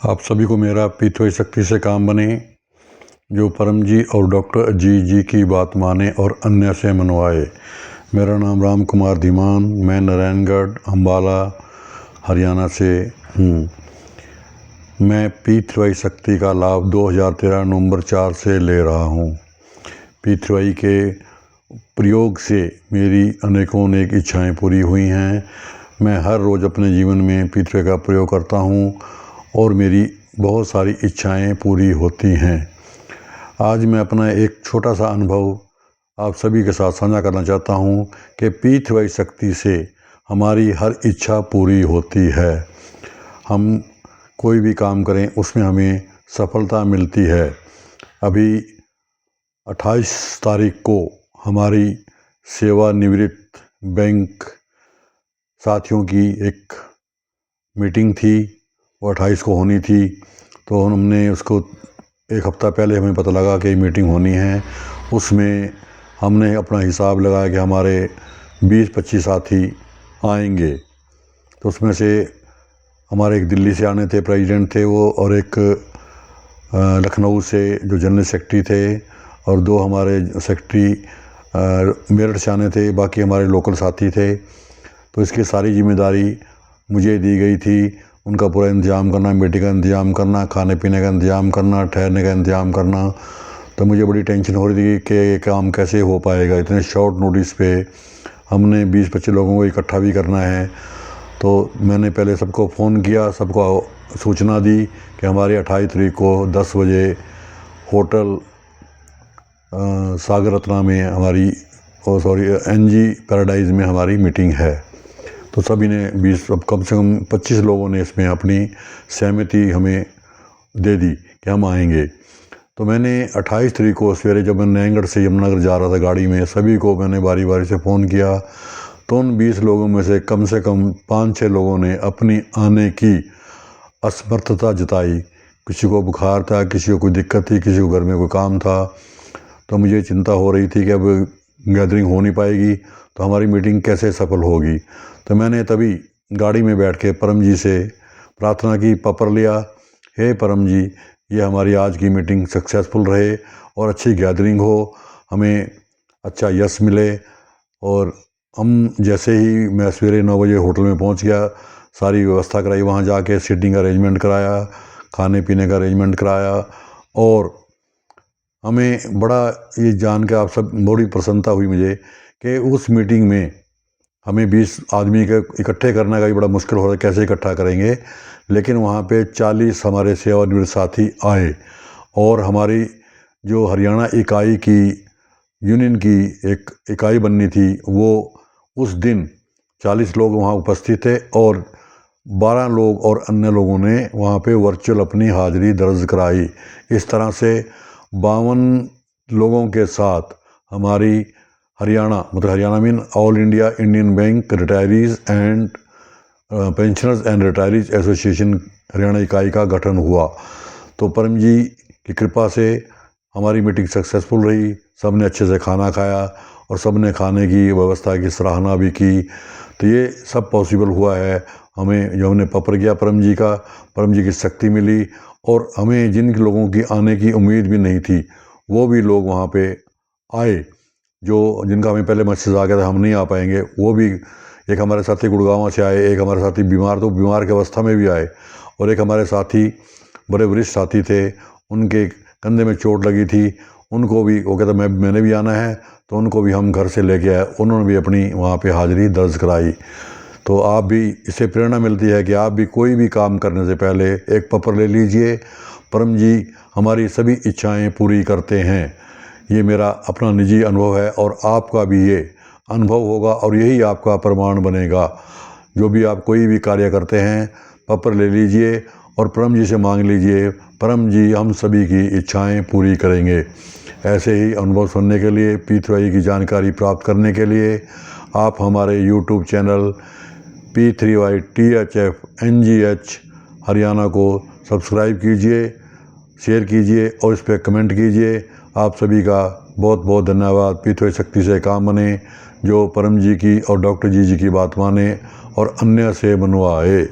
आप सभी को मेरा पीतोय शक्ति से काम बने, जो परम जी और डॉक्टर जी की बात माने और अन्य से मनवाए। मेरा नाम राम कुमार धीमान, मैं नारायणगढ़ अम्बाला हरियाणा से हूँ। मैं पीतोय शक्ति का लाभ 2013 नवंबर 4 से ले रहा हूँ। पीतोय के प्रयोग से मेरी अनेकों अनेक इच्छाएं पूरी हुई हैं। मैं हर रोज़ अपने जीवन में पीतोय का प्रयोग करता हूँ और मेरी बहुत सारी इच्छाएं पूरी होती हैं। आज मैं अपना एक छोटा सा अनुभव आप सभी के साथ साझा करना चाहता हूँ कि पीतोय शक्ति से हमारी हर इच्छा पूरी होती है। हम कोई भी काम करें उसमें हमें सफलता मिलती है। अभी 28 तारीख को हमारी सेवानिवृत्त बैंक साथियों की एक मीटिंग थी, वो 28 को होनी थी। तो हमने उसको एक हफ़्ता पहले हमें पता लगा कि मीटिंग होनी है। उसमें हमने अपना हिसाब लगाया कि हमारे 20-25 साथी आएंगे। तो उसमें से हमारे एक दिल्ली से आने थे, प्रेसिडेंट थे वो, और एक लखनऊ से जो जनरल सेक्रेटरी थे, और 2 हमारे सेक्रेटरी मेरठ से आने थे। बाकी हमारे लोकल साथी थे। तो इसकी सारी जिम्मेदारी मुझे दी गई थी। उनका पूरा इंतज़ाम करना, मीटिंग का इंतज़ाम करना, खाने पीने का इंतज़ाम करना, ठहरने का इंतज़ाम करना। तो मुझे बड़ी टेंशन हो रही थी कि ये काम कैसे हो पाएगा। इतने शॉर्ट नोटिस पे हमने 20-25 लोगों को इकट्ठा भी करना है। तो मैंने पहले सबको फ़ोन किया, सबको सूचना दी कि हमारी 28 तारीख को 10 बजे होटल सागर रत्ना में हमारी NG पैराडाइज में हमारी मीटिंग है। तो सभी ने कम से कम 25 लोगों ने इसमें अपनी सहमति हमें दे दी कि हम आएंगे। तो मैंने 28 तारीख को सवेरे जब मैं नारायणगढ़ से यमुनानगर जा रहा था गाड़ी में, सभी को मैंने बारी बारी से फ़ोन किया। तो उन 20 लोगों में से कम 5-6 लोगों ने अपनी आने की असमर्थता जताई। किसी को बुखार था, किसी को कोई दिक्कत थी, किसी को घर में कोई काम था। तो मुझे चिंता हो रही थी कि अब गैदरिंग हो नहीं पाएगी, तो हमारी मीटिंग कैसे सफल होगी। तो मैंने तभी गाड़ी में बैठ के परम जी से प्रार्थना की, पपर लिया, हे परम जी, ये हमारी आज की मीटिंग सक्सेसफुल रहे और अच्छी गैदरिंग हो, हमें अच्छा यश मिले। और हम जैसे ही मैं सवेरे 9 बजे होटल में पहुंच गया, सारी व्यवस्था कराई, वहां जाके सीटिंग अरेंजमेंट कराया, खाने पीने का अरेंजमेंट कराया। और हमें बड़ा ये जान के आप सब बड़ी प्रसन्नता हुई मुझे कि उस मीटिंग में हमें 20 आदमी के इकट्ठे करने का भी बड़ा मुश्किल हो रहा है, कैसे इकट्ठा करेंगे। लेकिन वहाँ पे 40 हमारे सेवानिवृत्त साथी आए और हमारी जो हरियाणा इकाई की यूनियन की एक इकाई बननी थी, वो उस दिन 40 लोग वहाँ उपस्थित थे और 12 लोग और अन्य लोगों ने वहाँ पे वर्चुअल अपनी हाजिरी दर्ज कराई। इस तरह से 52 लोगों के साथ हमारी Haryana mean all India Indian bank retirees and pensioners and retirees association Haryana इकाई का गठन हुआ। तो परम जी की कृपा से हमारी मीटिंग सक्सेसफुल रही। सब ने अच्छे से खाना खाया और सब ने खाने की व्यवस्था की सराहना भी की। तो ये सब पॉसिबल हुआ है हमें, जो हमने पपर किया परम जी की शक्ति मिली। और हमें जिन लोगों की आने की उम्मीद भी नहीं थी, वो भी लोग वहाँ पे आए, जो जिनका हमें पहले मैसेज आ गया था हम नहीं आ पाएंगे। वो भी, एक हमारे साथी गुड़गांव से आए, एक हमारे साथी बीमार की अवस्था में भी आए, और एक हमारे साथी बड़े वरिष्ठ साथी थे, उनके कंधे में चोट लगी थी, उनको भी वो कहता मैंने भी आना है, तो उनको भी हम घर से लेके आए, उन्होंने भी अपनी वहाँ पे हाजिरी दर्ज कराई। तो आप भी, इससे प्रेरणा मिलती है कि आप भी कोई भी काम करने से पहले एक पत्र ले लीजिए। परम जी हमारी सभी इच्छाएं पूरी करते हैं। ये मेरा अपना निजी अनुभव है और आपका भी ये अनुभव होगा और यही आपका प्रमाण बनेगा। जो भी आप कोई भी कार्य करते हैं, पत्र ले लीजिए और परम जी से मांग लीजिए, परम जी हम सभी की इच्छाएं पूरी करेंगे। ऐसे ही अनुभव सुनने के लिए, पीतोय की जानकारी प्राप्त करने के लिए आप हमारे YouTube चैनल P3YTHFNGH हरियाणा को सब्सक्राइब कीजिए, शेयर कीजिए और इस पर कमेंट कीजिए। आप सभी का बहुत बहुत धन्यवाद। पीतोय शक्ति से काम बने, जो परम जी की और डॉक्टर जी की बात माने और अन्य से मनवाए।